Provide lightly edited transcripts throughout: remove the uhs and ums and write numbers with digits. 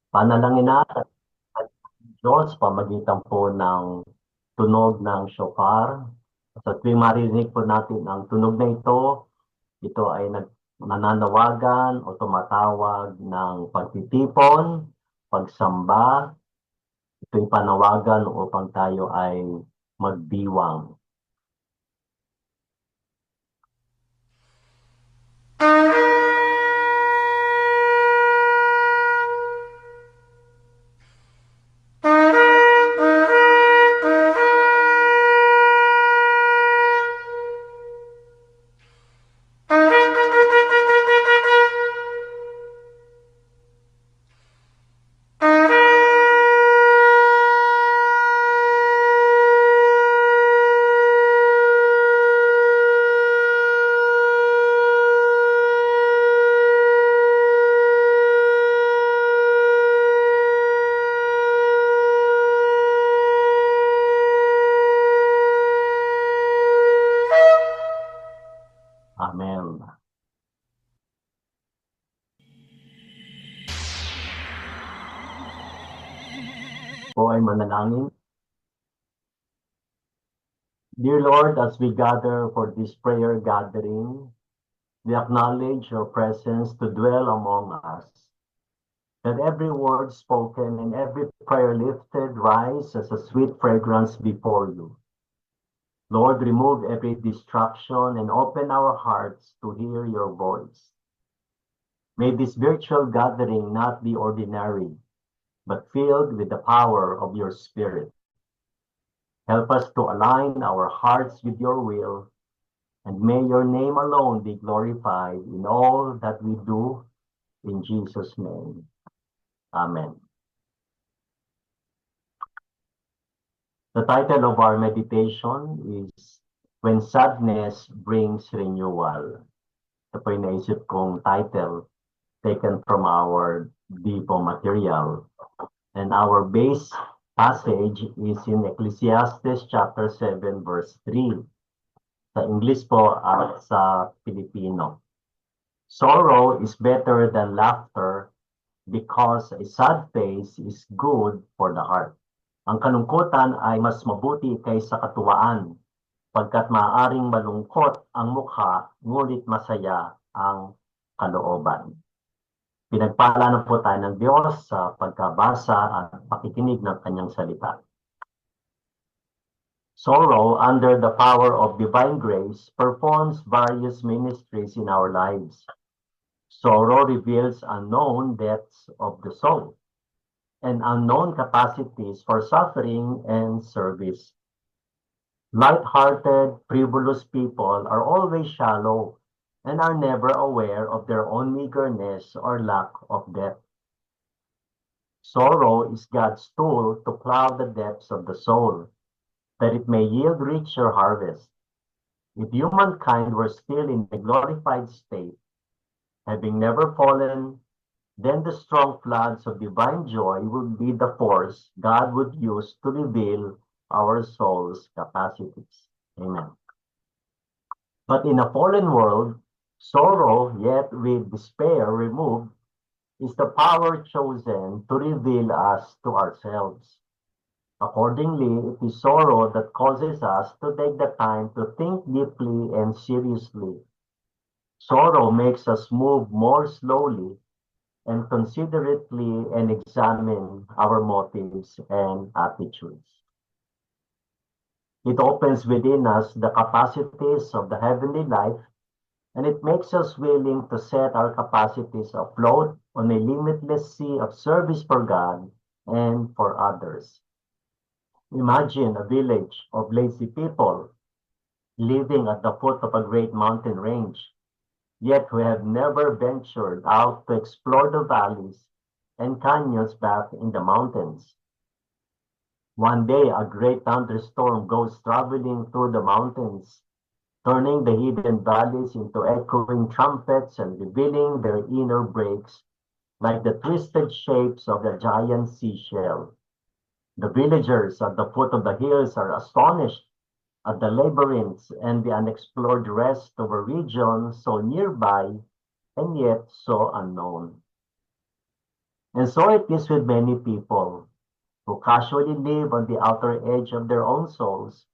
Panalangin natin ang Diyos pamagitan po ng tunog ng shofar. Sa tuwing marinig po natin ang tunog na ito ay nananawagan o tumatawag ng pagtitipon, pagsamba. Ito'y panawagan upang tayo ay magdiwang. Amen. Po ay manalangin. Dear Lord, as we gather for this prayer gathering, we acknowledge your presence to dwell among us. That every word spoken and every prayer lifted rise as a sweet fragrance before you. Lord, remove every distraction and open our hearts to hear your voice. May this virtual gathering not be ordinary, but filled with the power of your Spirit. Help us to align our hearts with your will, and may your name alone be glorified in all that we do. In Jesus' name, amen. The title of our meditation is When Sadness Brings Renewal. Ito po yung naisip kong title taken from our Depo material. And our base passage is in Ecclesiastes chapter 7 verse 3. Sa English po at sa Filipino. Sorrow is better than laughter because a sad face is good for the heart. Ang kalungkutan ay mas mabuti kaysa katuwaan, pagkat maaaring malungkot ang mukha, ngunit masaya ang kalooban. Pinagpala na po tayo ng Diyos sa pagkabasa at pakikinig ng kanyang salita. Sorrow, under the power of divine grace, performs various ministries in our lives. Sorrow reveals unknown depths of the soul and unknown capacities for suffering and service. Light-hearted, frivolous people are always shallow and are never aware of their own meagerness or lack of depth. Sorrow is God's tool to plow the depths of the soul, that it may yield richer harvest. If humankind were still in a glorified state, having never fallen, then the strong floods of divine joy would be the force God would use to reveal our soul's capacities. Amen. But in a fallen world, sorrow, yet with despair removed, is the power chosen to reveal us to ourselves. Accordingly, it is sorrow that causes us to take the time to think deeply and seriously. Sorrow makes us move more slowly and considerately and examine our motives and attitudes. It opens within us the capacities of the heavenly life, and it makes us willing to set our capacities afloat on a limitless sea of service for God and for others. Imagine a village of lazy people living at the foot of a great mountain range, yet who have never ventured out to explore the valleys and canyons back in the mountains. One day, a great thunderstorm goes traveling through the mountains, turning the hidden valleys into echoing trumpets and revealing their inner breaks like the twisted shapes of a giant seashell. The villagers at the foot of the hills are astonished at the labyrinths and the unexplored rest of a region so nearby and yet so unknown. And so it is with many people who casually live on the outer edge of their own souls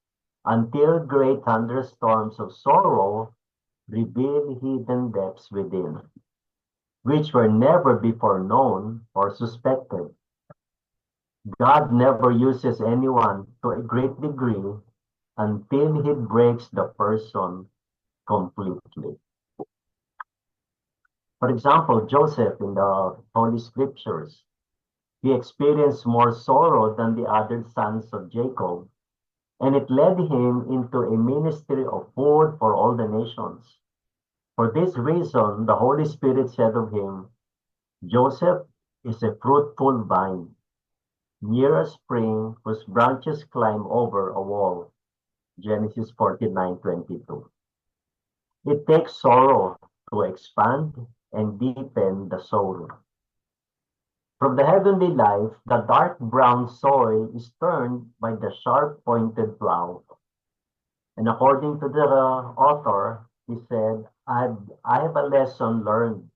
until great thunderstorms of sorrow reveal hidden depths within, which were never before known or suspected. God never uses anyone to a great degree until he breaks the person completely. For example, Joseph in the Holy Scriptures, he experienced more sorrow than the other sons of Jacob, and it led him into a ministry of food for all the nations. For this reason, the Holy Spirit said of him, Joseph is a fruitful vine, near a spring whose branches climb over a wall. Genesis 49:22. It takes sorrow to expand and deepen the soul. From the heavenly life, the dark brown soil is turned by the sharp pointed plow. And according to the author, he said, I have a lesson learned.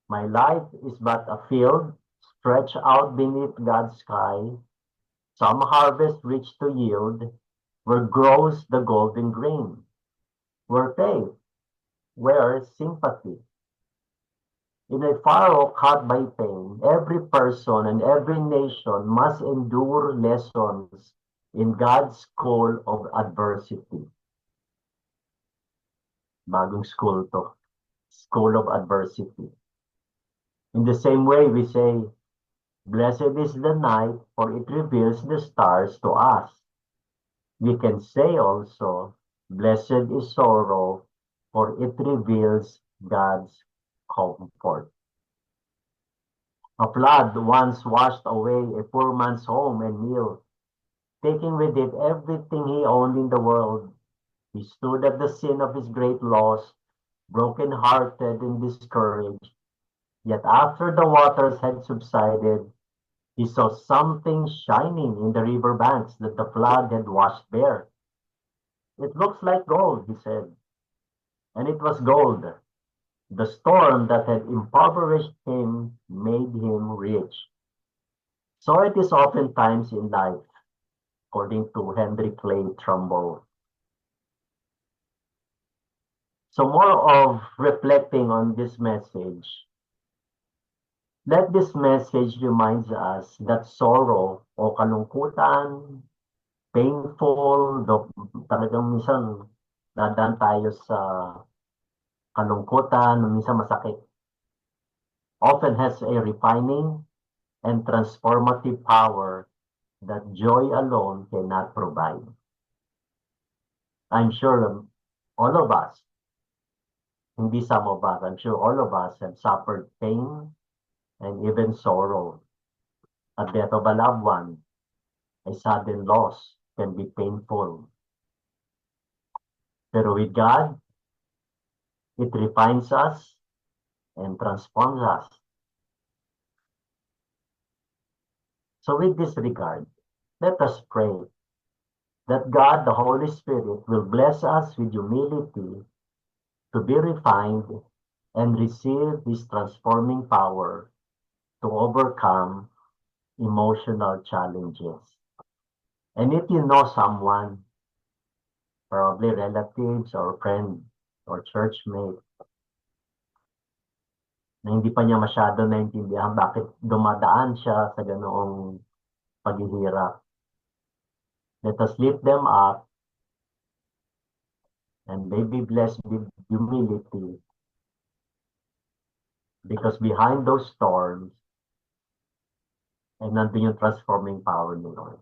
My life is but a field stretched out beneath God's sky, some harvest rich to yield, where grows the golden grain, where faith, where sympathy. In a furrow cut by pain, every person and every nation must endure lessons in God's school of adversity. Bagong school to. School of adversity. In the same way, we say, Blessed is the night, for it reveals the stars to us. We can say also, Blessed is sorrow, for it reveals God's comfort. A flood once washed away a poor man's home and meal, taking with it everything he owned in the world. He stood at the scene of his great loss, broken-hearted and discouraged. Yet after the waters had subsided, he saw something shining in the river banks that the flood had washed bare. It looks like gold, he said. And it was gold. The storm that had impoverished him made him rich. So it is oftentimes in life, according to Henry Clay Trumbull. So more of reflecting on this message. Let this message reminds us that sorrow o kalungkutan, painful, talagang minsan dadaan tayo sa kalungkutan, minsan masakit. Often has a refining and transformative power that joy alone cannot provide. I'm sure all of us, hindi some of us, I'm sure all of us have suffered pain and even sorrow. A death of a loved one, a sudden loss can be painful. Pero with God, it refines us and transforms us. So with this regard, let us pray that God, the Holy Spirit, will bless us with humility to be refined and receive His transforming power to overcome emotional challenges. And if you know someone, probably relatives or friend or churchmate, na hindi pa niya masyado naintindihan bakit dumadaan siya sa ganoong paghihirap. Let us lift them up and they be blessed with humility because behind those storms, and nandun yung transforming power ni Lord.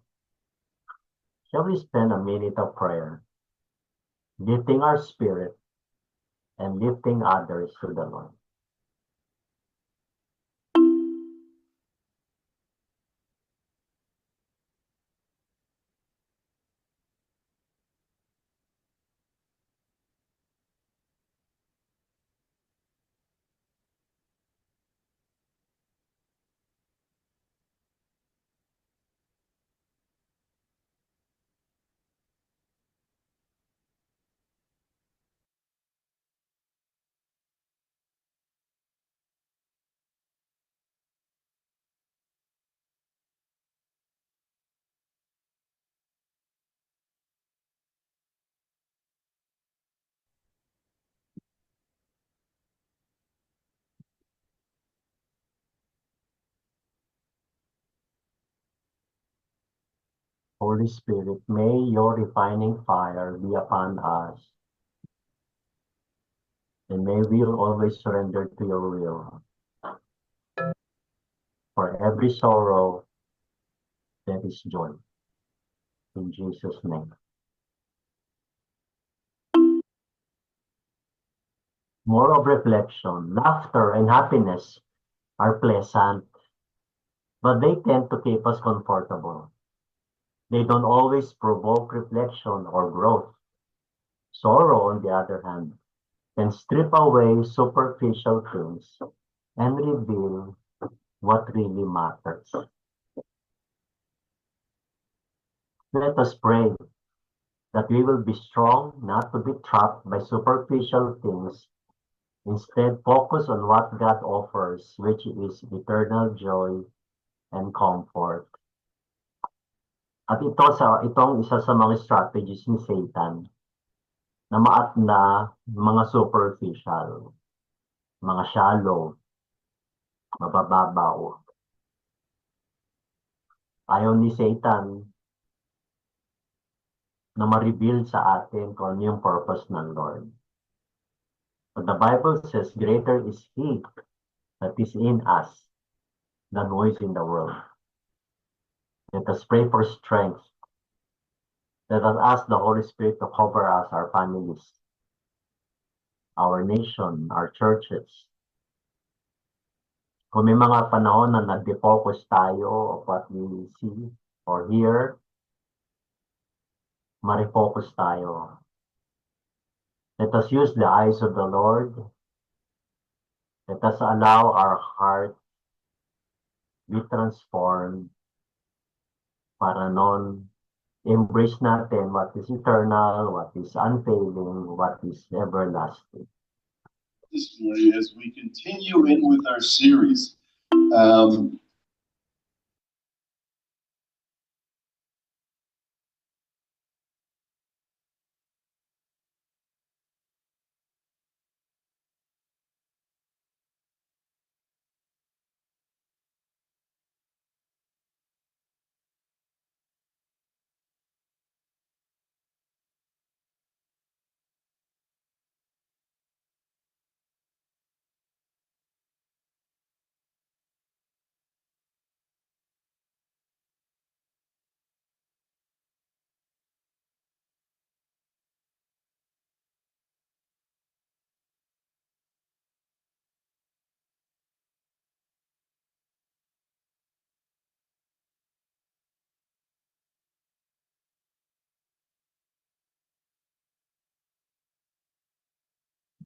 Shall we spend a minute of prayer, lifting our spirit and lifting others to the Lord? Holy Spirit, may your refining fire be upon us, and may we always surrender to your will. For every sorrow, there is joy. In Jesus' name. More of reflection, laughter, and happiness are pleasant, but they tend to keep us comfortable. They don't always provoke reflection or growth. Sorrow, on the other hand, can strip away superficial things and reveal what really matters. Let us pray that we will be strong not to be trapped by superficial things. Instead, focus on what God offers, which is eternal joy and comfort. At itong isa sa mga strategies ni Satan na mga superficial, mga shallow, mabababaw. Ayaw ni Satan na ma-reveal sa atin kung ano yung purpose ng Lord. But the Bible says, greater is He that is in us than who is in the world. Let us pray for strength. Let us ask the Holy Spirit to cover us, our families, our nation, our churches. Kung may mga panahon na nag-defocus tayo of what we see or hear, ma-refocus tayo. Let us use the eyes of the Lord. Let us allow our heart be transformed para non embrace natin what is eternal, what is unfailing, what is everlasting. This morning, as we continue in with our series,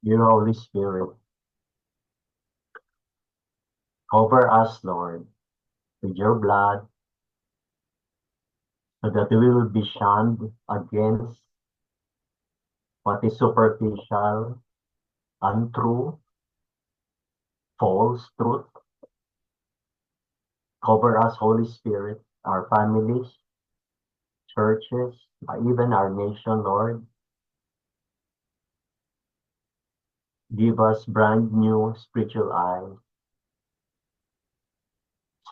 Dear Holy Spirit, cover us, Lord, with your blood, so that we will be shunned against what is superficial, untrue, false truth. Cover us, Holy Spirit, our families, churches, even our nation, Lord. Give us brand new spiritual eyes,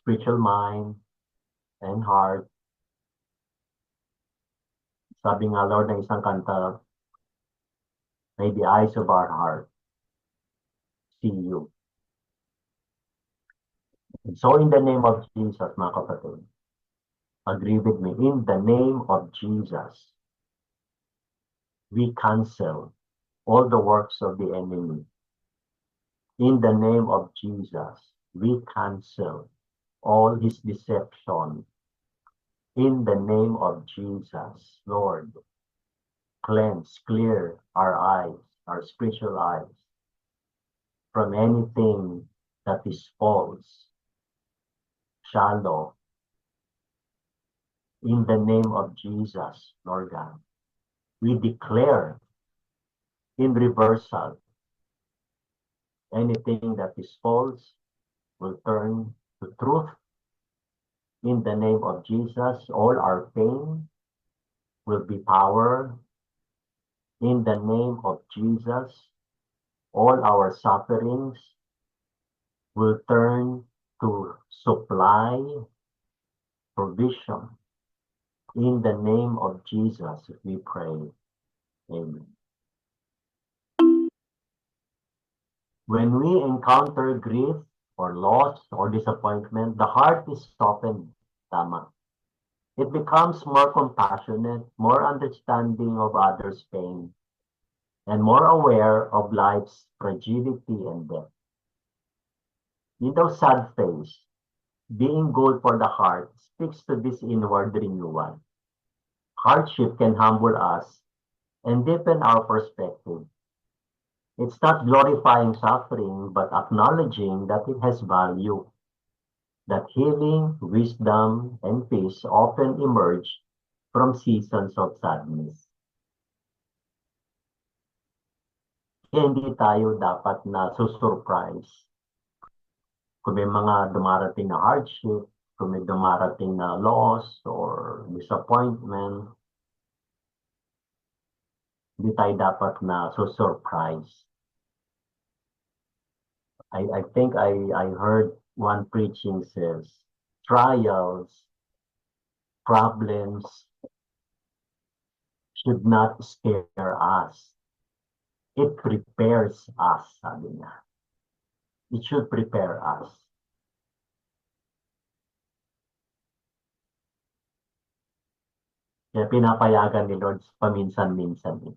spiritual mind, and heart. Sabi nga, Lord, ng isang kanta, may the eyes of our heart see you. And so in the name of Jesus, mga kapatid, agree with me, in the name of Jesus, we cancel all the works of the enemy. In the name of Jesus, we cancel all his deception. In the name of Jesus, Lord, cleanse, clear our eyes, our spiritual eyes, from anything that is false, shallow. In the name of Jesus, Lord God, we declare in reversal, anything that is false will turn to truth. In the name of Jesus, all our pain will be power. In the name of Jesus, all our sufferings will turn to supply, provision. In the name of Jesus, we pray. Amen. When we encounter grief or loss or disappointment, the heart is softened. Tama. It becomes more compassionate, more understanding of others' pain, and more aware of life's fragility and death. In those sad phase, being good for the heart speaks to this inward renewal. Hardship can humble us and deepen our perspective. It's not glorifying suffering, but acknowledging that it has value, that healing, wisdom, and peace often emerge from seasons of sadness. Kaya hindi tayo dapat na susurprise kung may mga dumarating na hardship, kung may dumarating na loss or disappointment, hindi tayo dapat na susurprise. I think I heard one preaching says, trials, problems should not scare us. It prepares us, sabi niya. It should prepare us. Kaya pinapayagan ni Lord paminsan-minsan.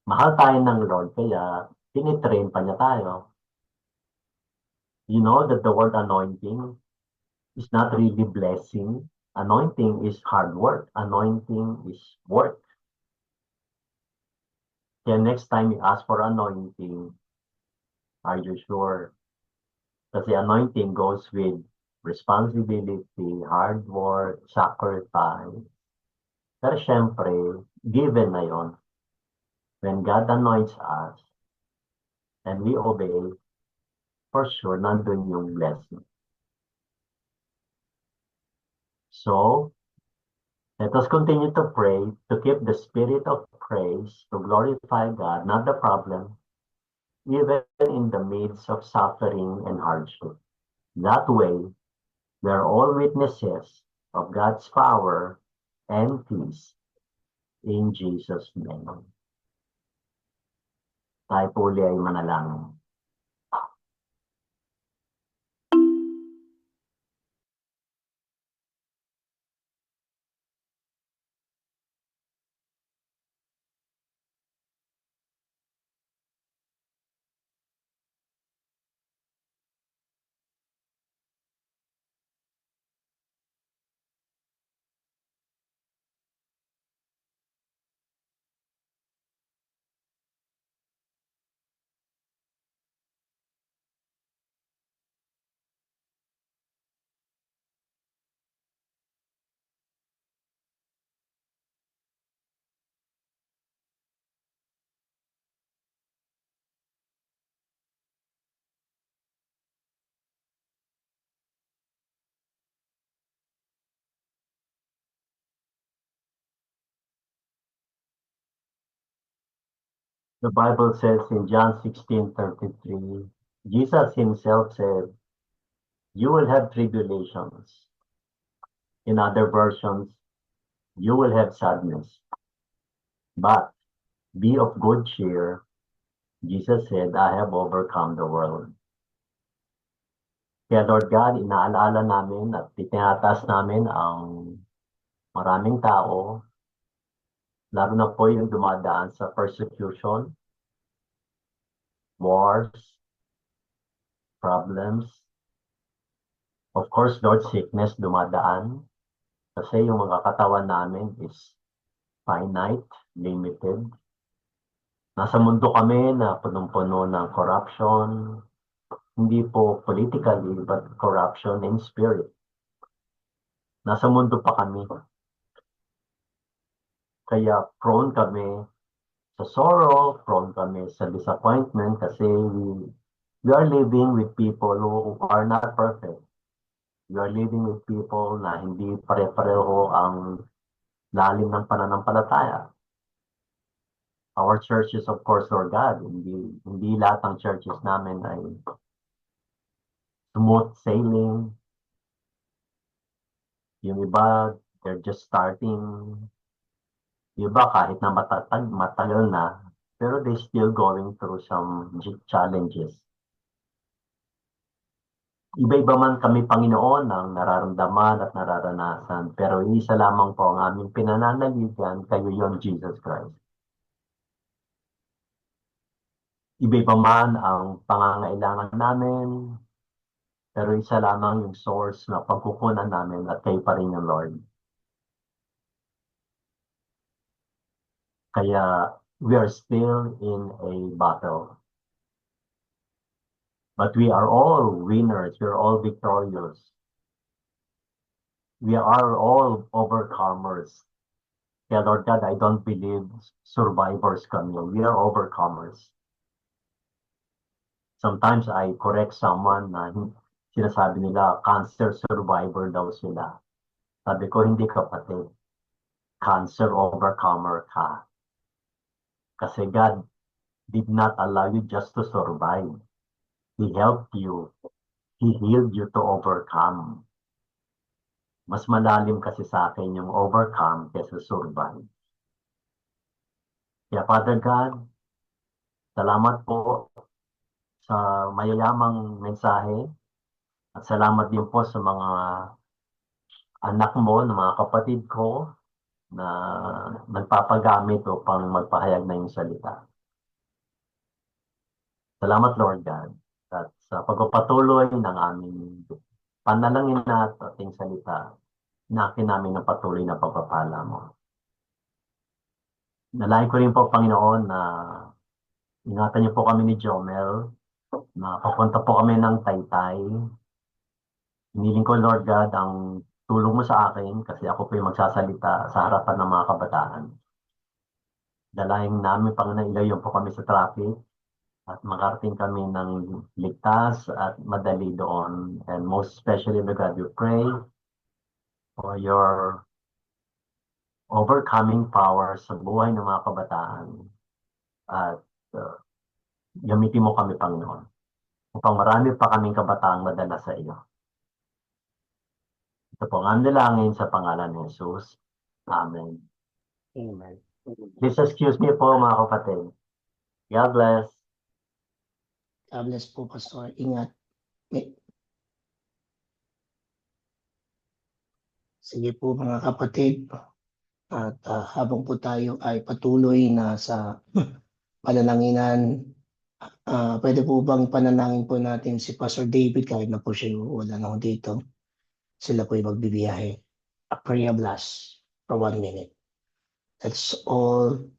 Mahal tayo ng Lord, kaya tinitrain pa niya tayo. You know that the word anointing is not really blessing. Anointing is hard work. Anointing is work. Kaya next time you ask for anointing, are you sure? Kasi anointing goes with responsibility, hard work, sacrifice. Pero syempre, given na yon. When God anoints us and we obey, for sure, nandun yung blessing. So, let us continue to pray, to keep the spirit of praise, to glorify God, not the problem, even in the midst of suffering and hardship. That way, we are all witnesses of God's power and peace in Jesus' name. Tayo po uli ay manalangin. The Bible says in John 16:33, Jesus himself said, you will have tribulations. In other versions, you will have sadness. But be of good cheer. Jesus said, I have overcome the world. Kaya Lord God, inaalala namin at itinatas namin ang maraming tao, lalo na po yung dumadaan sa persecution, wars, problems. Of course, Lord, sickness dumadaan kasi yung mga katawan namin is finite, limited. Nasa mundo kami na punong-puno ng corruption, hindi po politically, but corruption in spirit. Nasa mundo pa kami. Kaya prone kami sa sorrow, prone kami sa disappointment kasi we are living with people who are not perfect. We are living with people na hindi pare-pareho ang lalim ng pananampalataya. Our churches, of course, Lord God, hindi lahat ng churches namin ay smooth sailing. Yung iba, they're just starting. Iba kahit na matagal na, pero they still going through some challenges. Iba-iba man kami, Panginoon, ang nararamdaman at nararanasan, pero isa lamang po ang aming pinananaligan, kayo yon, Jesus Christ. Iba-iba man ang pangangailangan namin, pero isa lamang yung source na pagkukunan namin at kayo pa rin yung Lord. Kaya we are still in a battle. But we are all winners. We are all victorious. We are all overcomers. Kaya Lord God, I don't believe survivors kami. We are overcomers. Sometimes I correct someone na sinasabi nila, cancer survivor daw sila. Sabi ko, hindi kapatid. Cancer overcomer ka. Kasi God did not allow you just to survive. He helped you. He healed you to overcome. Mas malalim kasi sa akin yung overcome kaysa survive. Kaya Father God, salamat po sa mayayamang mensahe at salamat din po sa mga anak mo, ng mga kapatid ko na nagpapagamit upang magpahayag na yung salita. Salamat Lord God at sa pagpapatuloy ng aming panalangin at ating salita, inakin namin ng patuloy na pagpapala mo. Nalain ko rin po, Panginoon, na ingatan niyo po kami ni Jomel, na papunta po kami ng Taytay. Hiniling ko, Lord God, ang tulong mo sa akin kasi ako po yung magsasalita sa harapan ng mga kabataan. Dalahin namin, Panginoon, ilayo po kami sa traffic at makarating kami ng ligtas at madali doon. And most especially, Lord God, we pray for your overcoming power sa buhay ng mga kabataan. At gamitin mo kami, Panginoon, upang marami pa kaming kabataang madala sa iyo. Ito po ang nilangin sa pangalan ni Jesus. Amen. Amen. Please excuse me po, mga kapatid. God bless. God bless po, Pastor. Ingat. Sige po mga kapatid. At habang po tayo ay patuloy na sa panananginan, pwede po bang pananangin po natin si Pastor David kahit na po siya wala na dito. Sila po ay magbibiyahe. A prayer blast for 1 minute. Let's all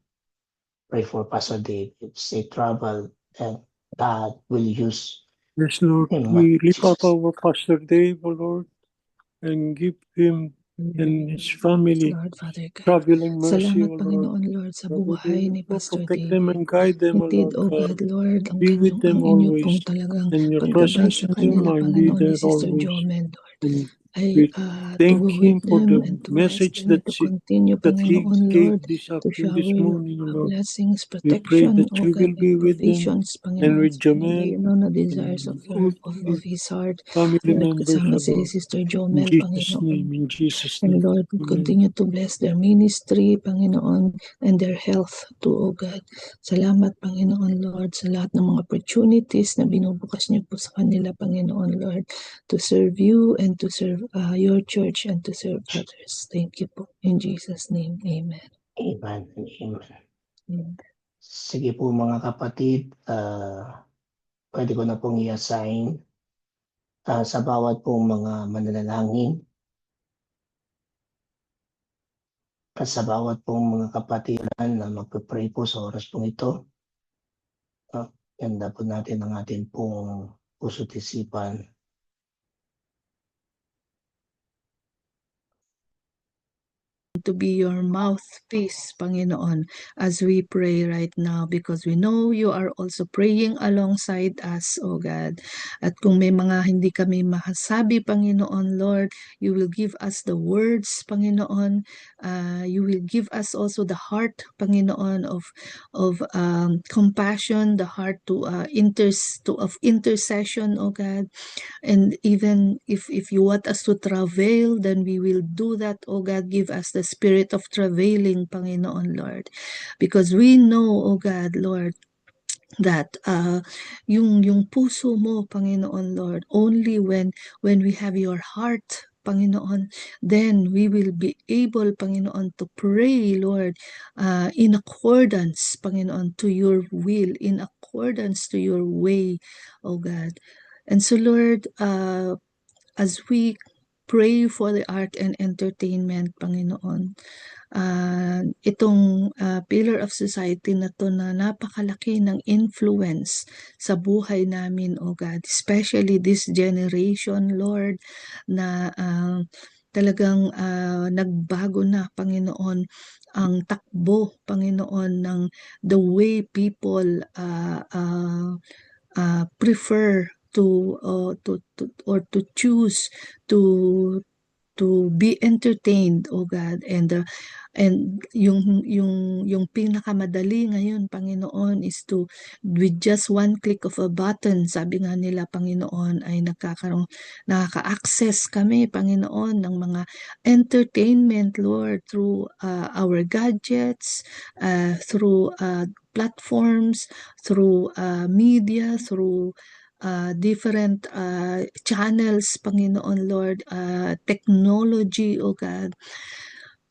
pray for Pastor David. Safe travel and God will use Yes, Lord, him. we lift up Jesus. our Pastor Dave, O Lord, and give him and his family Lord, Father God. traveling mercy, Salamat, O Lord. Panginoon Lord, sa buhay ni Pastor Protect them David. and guide them, O Indeed, Lord O God. God, Lord, ang Be with them inyo pong always, talagang and your paggabay presence sa and your kanila, mind be Panginoon, ni there Sister always. Jomen, Lord, And ay we to thank go him with for them the and to bless message them, that to continue, he Panginoon, gave Lord, this to this shower morning, O Lord. blessings, We pray protection, that O you God, will and be with them provisions, and Panginoon, with sa kanila, Jamel you know, na desires and of his heart. family Lord, members, kasama O si Lord. Sister In Jomel, Jesus' Panginoon. name, in Jesus' And name. Lord, Amen. continue to bless their ministry, Panginoon, and their health too, O God. Salamat, Panginoon, Lord, sa lahat ng mga opportunities na binubukas niyo po sa kanila, Panginoon, Lord, to serve you and to serve your church and to serve others. Thank you po. In Jesus' name, amen. Amen and amen. Amen. Sige po mga kapatid, pwede ko na pong i-assign sa bawat pong mga mananalangin at sa bawat pong mga kapatiran na magpe-pray po sa oras pong ito. Ganda po natin ang ating pong puso't isipan. to be your mouthpiece, Panginoon, as we pray right now, because we know you are also praying alongside us, O God. At kung may mga hindi kami masasabi, Panginoon, Lord, you will give us the words, Panginoon. You will give us also the heart, Panginoon, of compassion, the heart of intercession, O God. And even if you want us to travail, then we will do that, O God. Give us the spirit of travailing, Panginoon, Lord. Because we know, O God, Lord, that yung puso mo, Panginoon, Lord, only when we have your heart, Panginoon, then we will be able, Panginoon, to pray, Lord, in accordance, Panginoon, to your will, in accordance to your way, O God. And so, Lord, as we pray for the art and entertainment, Panginoon, itong pillar of society na to na napakalaki ng influence sa buhay namin, O God, especially this generation, Lord, na talagang nagbago na, Panginoon, ang takbo, Panginoon, ng the way people prefer to choose to be entertained, oh God, and yung pinakamadali ngayon, Panginoon, is to with just one click of a button, sabi nga nila, Panginoon, ay nakaka-access kami, Panginoon, ng mga entertainment, Lord, through our gadgets, through platforms, through media, through different channels, Panginoon, Lord, technology, oh God.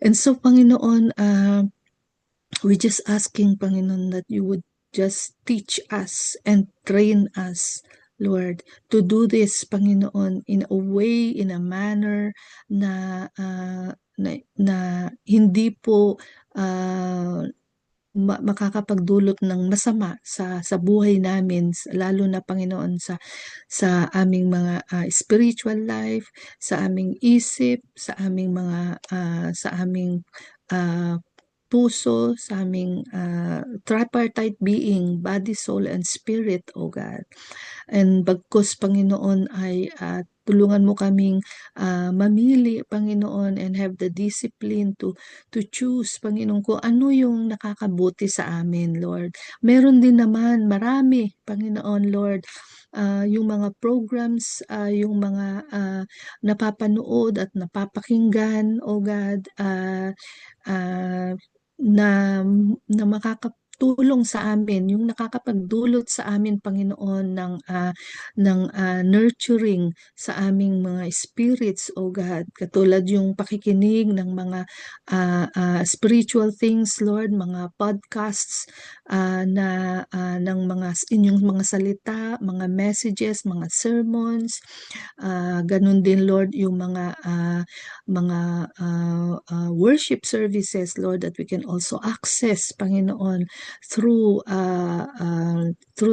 And so, Panginoon, we're just asking, Panginoon, that you would just teach us and train us, Lord, to do this, Panginoon, in a way, in a manner na hindi po makakapagdulot ng masama sa buhay namin, lalo na, Panginoon, sa aming mga spiritual life, sa aming isip, sa aming mga sa aming puso, sa aming tripartite being, body, soul, and spirit, O God. And bagkus, Panginoon, ay tulungan mo kaming mamili, Panginoon, and have the discipline to choose, Panginoon, kung ano yung nakakabuti sa amin, Lord. Meron din naman, marami, Panginoon, Lord, yung mga programs, yung mga napapanood at napapakinggan, O God, na makakatulong sa amin, yung nakakapagdulot sa amin, Panginoon, ng nurturing sa aming mga spirits, O God, katulad yung pakikinig ng mga spiritual things, Lord, mga podcasts ng mga inyong mga salita, mga messages, mga sermons, ganun din, Lord, yung mga worship services, Lord, that we can also access, Panginoon, through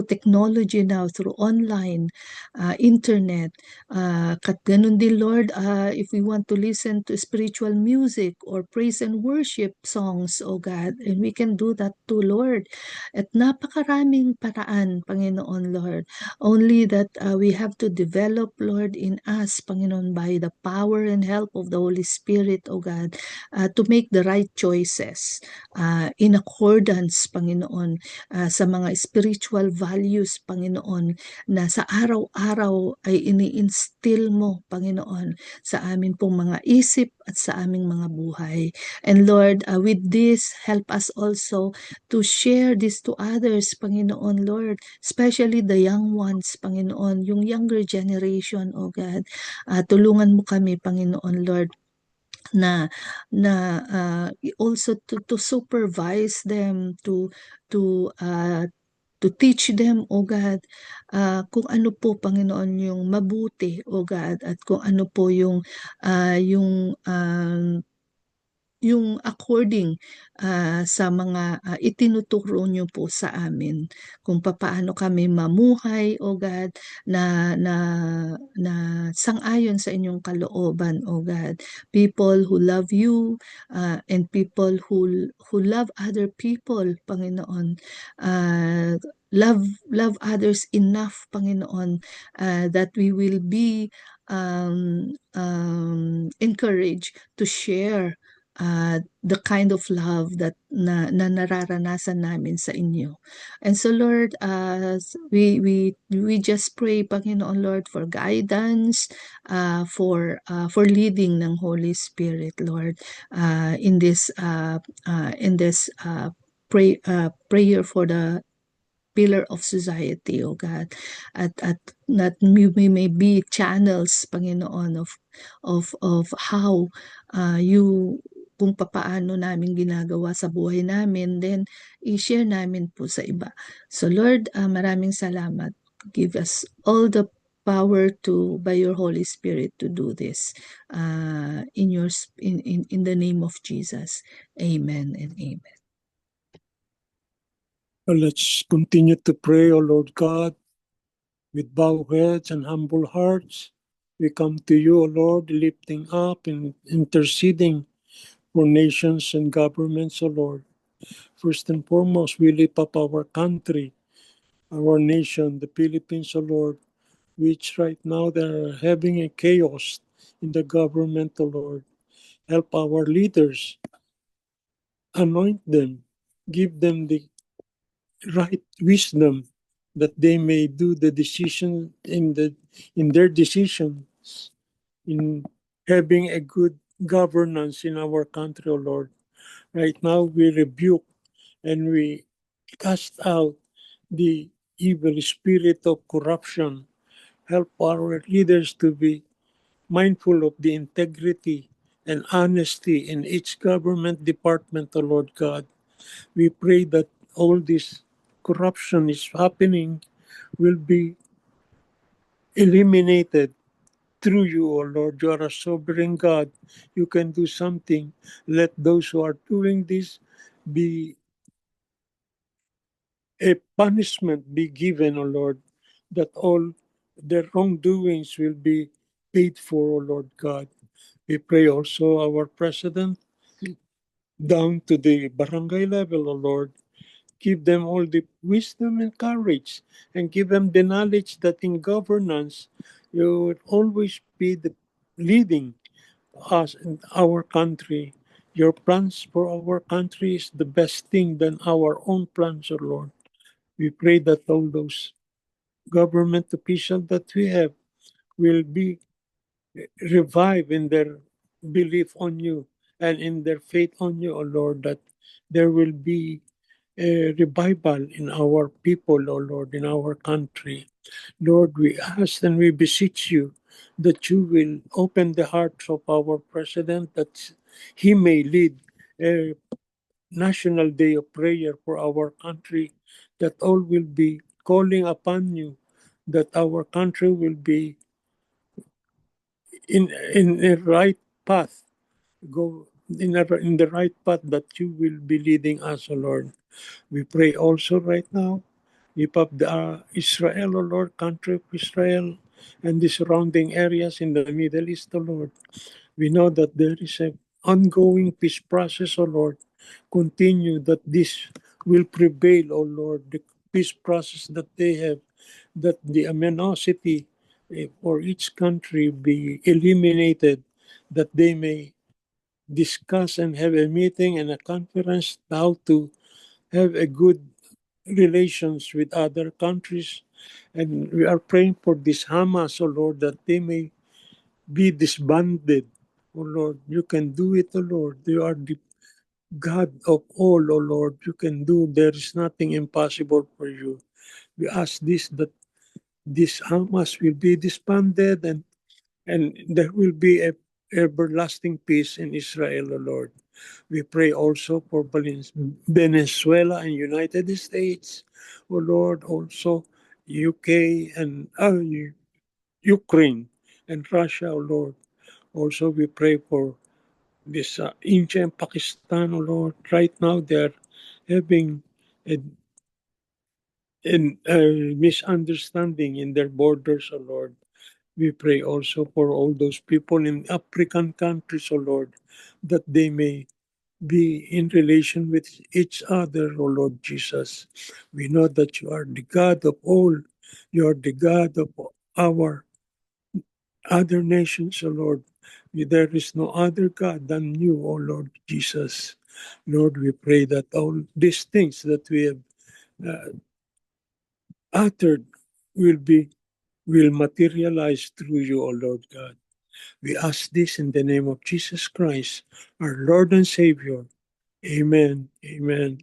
technology now, through online, internet. Ganun din, Lord, if we want to listen to spiritual music or praise and worship songs, oh God, and we can do that too, Lord. At napakaraming paraan, Panginoon, Lord. Only that we have to develop, Lord, in us, Panginoon, by the power and help of the Holy Spirit, O God, to make the right choices in accordance, Panginoon, sa mga spiritual values, Panginoon, na sa araw-araw ay ini-instill mo, Panginoon, sa amin pong mga isip at sa aming mga buhay. And Lord, with this, help us also to share this to others, Panginoon, Lord, especially the young ones, Panginoon, yung younger generation, O God. Tulungan mo kami, Panginoon, Lord, na also to supervise them, to teach them, O God, kung ano po, Panginoon, yung mabuti, O God, at kung ano po yung yung according sa mga itinuturo nyo po sa amin kung paano kami mamuhay, O God, na sang-ayon sa inyong kalooban, O God. People who love you and people who love other people, Panginoon. Love others enough, Panginoon, that we will be encouraged to share the kind of love that na nararanasan namin sa inyo. And so Lord, we just pray, Panginoon Lord, for guidance, for leading ng Holy Spirit, Lord, in this prayer for the pillar of society, O God, at that we may be channels, Panginoon, of how you kung papaano namin ginagawa sa buhay namin, then i-share namin po sa iba. So Lord, maraming salamat. Give us all the power to, by your Holy Spirit, to do this in the name of Jesus. Amen and amen. Let's continue to pray, O Lord God, with bowed heads and humble hearts. We come to you, O Lord, lifting up and interceding for nations and governments, O Lord. First and foremost, we lift up our country, our nation, the Philippines, O Lord, which right now they're having a chaos in the government, O Lord. Help our leaders, anoint them, give them the right wisdom that they may do the decision in their decisions in having a good governance in our country, O Lord. Right now we rebuke and we cast out the evil spirit of corruption. Help our leaders to be mindful of the integrity and honesty in each government department, O Lord God. We pray that all this corruption is happening will be eliminated through you, O Lord. You are a sovereign God. You can do something. Let those who are doing this be a punishment be given, O Lord, that all their wrongdoings will be paid for, O Lord God. We pray also our president down to the barangay level, O Lord. Give them all the wisdom and courage, and give them the knowledge that in governance you will always be the leading us in our country. Your plans for our country is the best thing than our own plans, O Lord. We pray that all those government officials that we have will be revived in their belief on you and in their faith on you, O Lord, that there will be a revival in our people, O Lord, in our country. Lord, we ask and we beseech you that you will open the hearts of our president, that he may lead a national day of prayer for our country, that all will be calling upon you, that our country will be in a right path, go in the right path that you will be leading us, O Lord. We pray also right now, lift up the Israel, O Lord, country of Israel, and the surrounding areas in the Middle East, O Lord. We know that there is an ongoing peace process, O Lord. Continue that this will prevail, O Lord, the peace process that they have, that the animosity for each country be eliminated, that they may discuss and have a meeting and a conference how to have a good relations with other countries. And we are praying for this Hamas, O Lord, that they may be disbanded. O Lord, you can do it, O Lord. You are the God of all, O Lord. You can do. There is nothing impossible for you. We ask this, that this Hamas will be disbanded, and there will be a everlasting peace in Israel, O Lord. We pray also for Venezuela and United States, O Lord, also UK and Ukraine and Russia, O Lord. Also we pray for this India and Pakistan, oh Lord. Right now, they're having a misunderstanding in their borders, oh Lord. We pray also for all those people in African countries, oh Lord, that they may be in relation with each other, O Lord Jesus. We know that you are the God of all. You are the God of our other nations, O Lord. There is no other God than you, O Lord Jesus. Lord, we pray that all these things that we have uh, uttered will materialize through you, O Lord God. We ask this in the name of Jesus Christ, our Lord and Savior. Amen. Amen.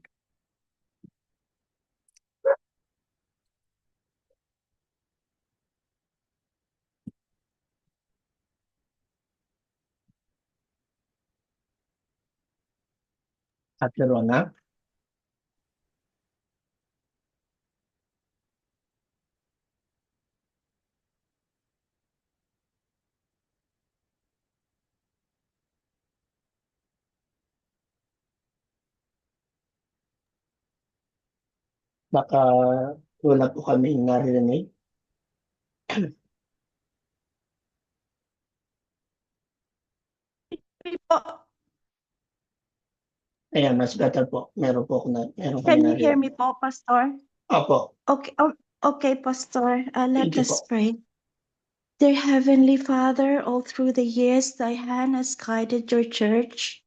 At Rona, baka wala po kami narinig. Ayan, mas better po. Meron kami Can you hear narinig. me po, Pastor? Opo, Okay, Pastor. Let thank you us po. pray. Dear Heavenly Father, all through the years thy hand has guided your church.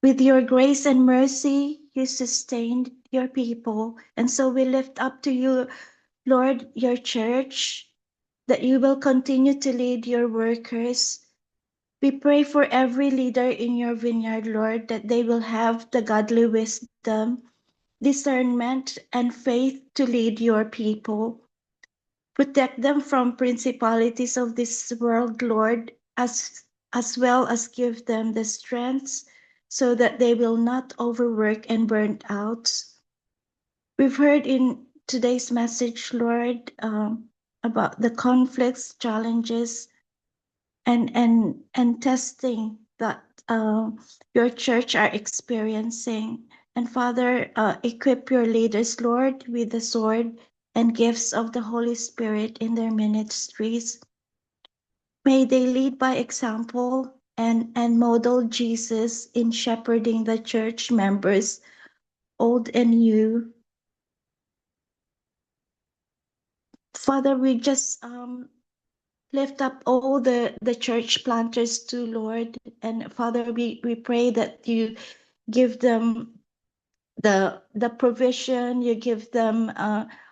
With your grace and mercy, you sustained your people. And so we lift up to you, Lord, your church, that you will continue to lead your workers. We pray for every leader in your vineyard, Lord, that they will have the godly wisdom, discernment, and faith to lead your people. Protect them from principalities of this world, Lord, as well as give them the strength so that they will not overwork and burn out. We've heard in today's message, Lord, about the conflicts, challenges, and testing that your church are experiencing. And Father, equip your leaders, Lord, with the sword and gifts of the Holy Spirit in their ministries. May they lead by example and model Jesus in shepherding the church members, old and new. Father, we just lift up all the church planters too, Lord. And Father, we pray that you give them the provision, you give them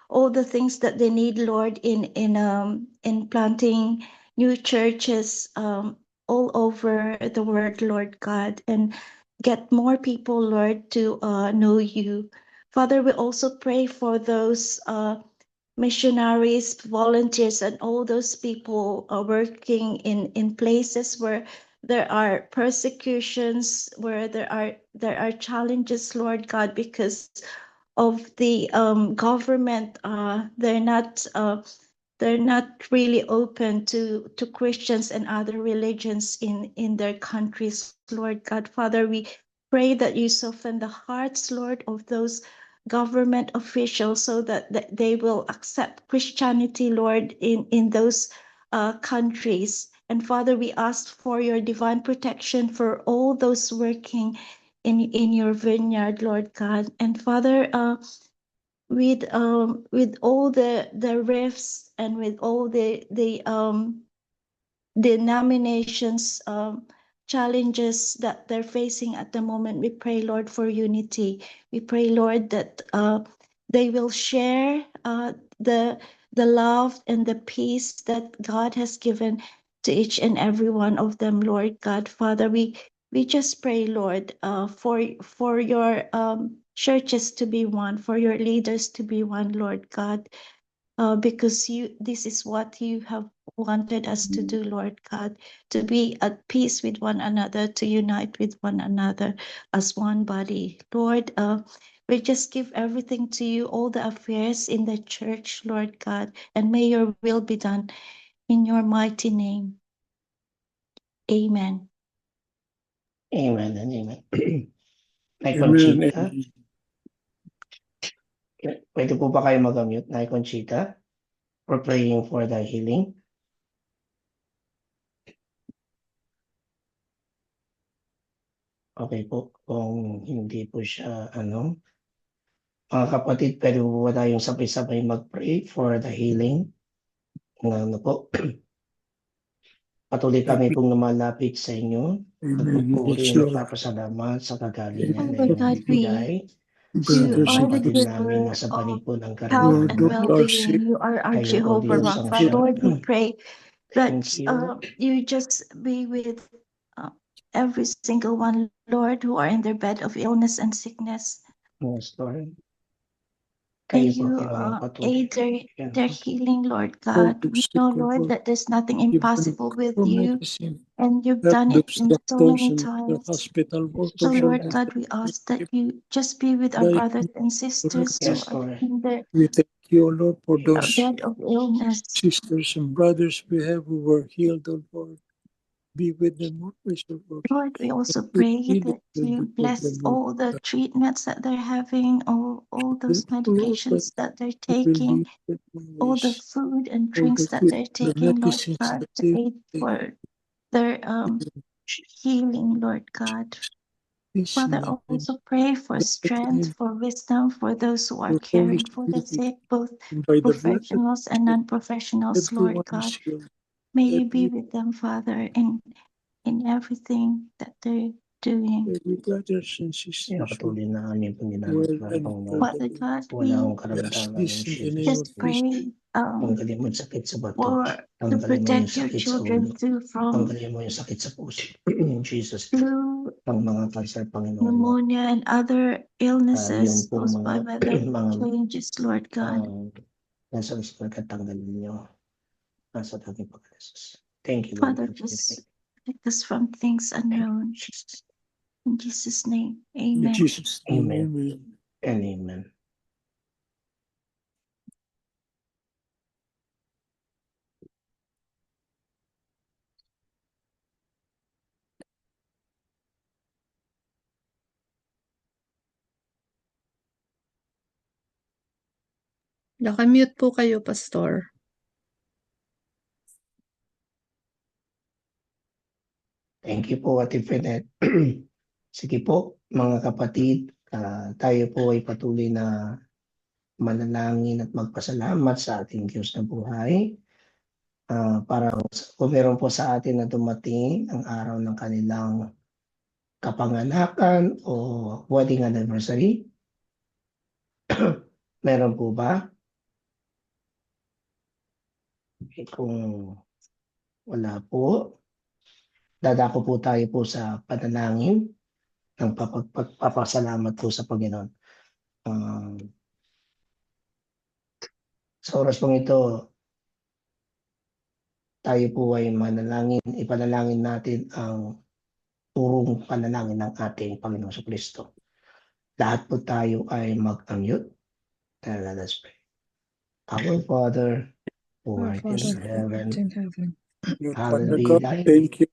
all the things that they need, Lord, in planting new churches all over the world, Lord God, and get more people, Lord, to know you. Father, we also pray for those missionaries, volunteers, and all those people are working in places where there are persecutions, where there are challenges, Lord God, because of the government. They're not really open to Christians and other religions in their countries, Lord God. Father, we pray that you soften the hearts, Lord, of those government officials so that they will accept Christianity, Lord, in those countries. And Father, we ask for your divine protection for all those working in your vineyard, Lord God. And Father, with all the rifts and with all the denominations challenges that they're facing at the moment, we pray, Lord, for unity. We pray, Lord, that they will share the love and the peace that God has given to each and every one of them, Lord God. Father, we just pray, Lord, for your churches to be one, for your leaders to be one, Lord God, because this is what you have wanted us to do, Lord God, to be at peace with one another, to unite with one another as one body. Lord, we just give everything to you, all the affairs in the church, Lord God, and may your will be done in your mighty name. Amen. Amen and amen. Nay Amen. Conchita, Amen. pwede po ba kayo mag-mute, Nay Conchita? For praying for the healing. Okay po, kung hindi po siya, mga kapatid, pwede po ba tayong sabay-sabay mag-pray for the healing? Po, patuloy kami pong lumalapit sa inyo. Amen. Nagpupuri Yes, at Lord. nagpapasalamat sa kagalingan na Father iyong God, bibigay sa you mga Brothers are and the kapatid sisters, namin giver na sa of panig po ng health Lord and of karamdaman. our sick, well-being. You are our Kayo po, Jehovah Diyos, ang Rapha. siya. Lord, we pray that Thank you. you just be with every single one, Lord, who are in their bed of illness and sickness. Yes, Lord. May Kayo po you ang patuloy. aid their healing, Lord all God. the We sick, know, O Lord, Lord, that there's nothing give them impossible with for you, medicine. and you've Help done it those in so doctors many and the times. hospital So, workers, O Lord Lord, God, we ask that you just be with our like brothers and sisters who Yes, are Lord. in their we thank you, O Lord, for those bed of illness. sisters and brothers we have who were healed, O Lord. Be with them always, O Lord. Lord, we also That pray healing that will you be for bless them, O all the Lord. treatments that they're having, all those Thank you, Lord, that medications that they're you will taking, be with all the always. food and All drinks that they're the taking, Lord medicines God, that to they aid take. for their healing, Lord God. This Father, name, also pray for the mighty strength, name for wisdom, for those who are of the Holy caring for the Spirit, sick, both and by the blood of professionals and Jesus, non-professionals, Lord everyone God. is healed. May you be with them, Father, in everything that they're doing. Every brothers and Kaya sisters will patuloy na kami po well ginagawa and Panginoon. Father totally. God, Wala akong We ask karamdaman in this in the name Jesus' of just name. Christ. pray Tanggalin mo yung sakit sa bato. for to Tanggalin mo yung protect your sakit sa children ulo. too from Tanggalin mo yung sakit sa puso. In Jesus' name. flu, Ang mga cancer, Panginoon mo. pneumonia, and other Yung illnesses po caused by weather mga changes, Lord God. nasa tanggalin niyo. Nasa dating pagkakas. Thank you, Lord. Father, just protect us from things unknown. In Jesus' name, In amen. Jesus' name, Amen. amen. And amen. Nakamute po kayo, Pastor. Thank you po, Ate Fenet. Sige po, mga kapatid, tayo po ay patuloy na manalangin at magpasalamat sa ating Diyos na buhay. Para kung meron po sa atin na dumating ang araw ng kanilang kapanganakan o wedding anniversary, meron po ba? Kung wala po, dadako po tayo po sa panalangin ng pagpapasalamat po sa Panginoon. Sa oras pong ito, tayo po ay manalangin, ipanalangin natin ang turong panalangin ng ating Panginoon sa Kristo. Lahat po tayo ay mag-unmute. Let us pray. Our Father, who Our art Father in who art heaven, in heaven, Lord hallowed Father be God, thy thank you.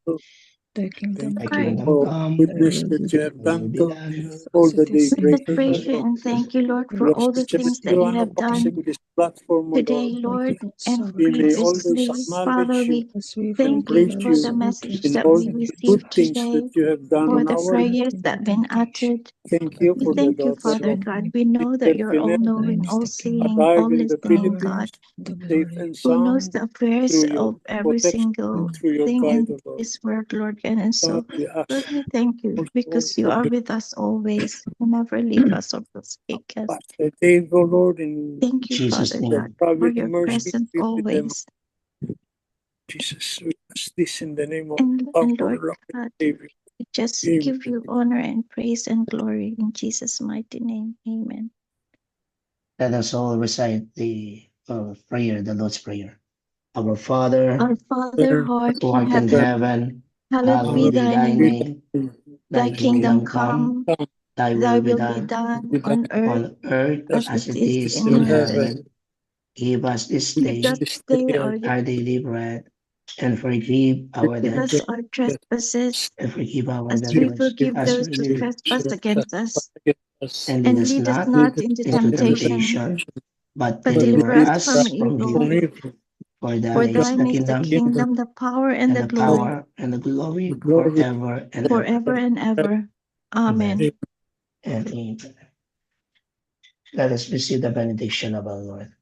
thy kingdom Thank thy you come, Right. kingdom for come, goodness thy will that be you have thy will done be to done all as the it is in Just daybreakers, O praise heaven. you Lord. and thank you, Lord, for Bless all the each and things every that you one have of us done in this platform, O today, Lord. Lord, Forgiveness and of We our may always previously. trespasses, Father, acknowledge you we as we and thank you forgive praise our for the you message in that all we trespasses. the good received things that today, you have done for on Lead the us our not prayers into that been temptation, uttered. Thank but you We for the thank deliver you, us daughter Father of from God. evil. We know that Sister you're all Finet, For thine knowing, is all the seeing, kingdom, all alive in the the listening, power, God, Philippines, and the safe glory. and who knows sound the affairs through your of every protection single and through your thing guide, in O Lord. this world, Lord. And God, so, we ask Lord, we thank you also because you for are the with us always. You never leave us or forsake us. Pastor Dave, O Lord, in Thank you, Jesus' Father your God, name. for traveling your mercy presence be with them. always. Jesus, we ask this in the name of our And Lord Lord and God, Savior. we just Amen. give you honor and praise and glory in Jesus' mighty name. Amen. Let us all recite the prayer, the Lord's Prayer. Our Father, Our Father, who art who in art in heaven, heaven, hallowed be hallowed be thy thy name. name. Thy Thy kingdom kingdom come, come, thy thy will be will be done done With on earth on earth as as it it is is in in in heaven. heaven. heaven, Give us this Give us day this today day our our daily bread, and forgive our Give debts, us our trespasses, and forgive our as we debtors, forgive as those who we do, trespass against us. and lead And us lead us not not into into temptation, temptation, but but deliver deliver us us from from evil. evil. For For thine is thine the is the kingdom, kingdom, the power, and and the the glory, power, and the glory glory forever and ever. forever and ever. Amen. And amen. Let us receive the benediction of our Lord.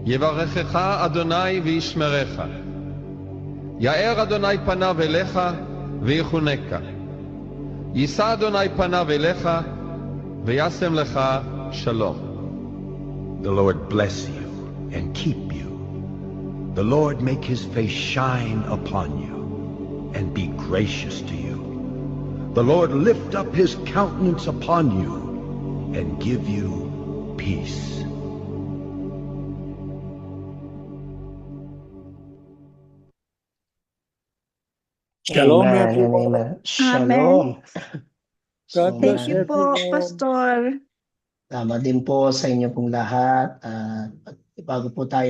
יברכך אדוני וישמרך. יאר אדוני פניו אליך ויחונקה. יישא אדוני פניו אליך וישם לך שלום. The Lord bless you and keep you. The Lord make his face shine upon you and be gracious to you. The Lord lift up his countenance upon you and give you peace. Shalom, Amen and everyone. amen. Shalom. God So, bless Thank you po, everyone. Pastor. tama din po sa inyo pong lahat. Bago po tayo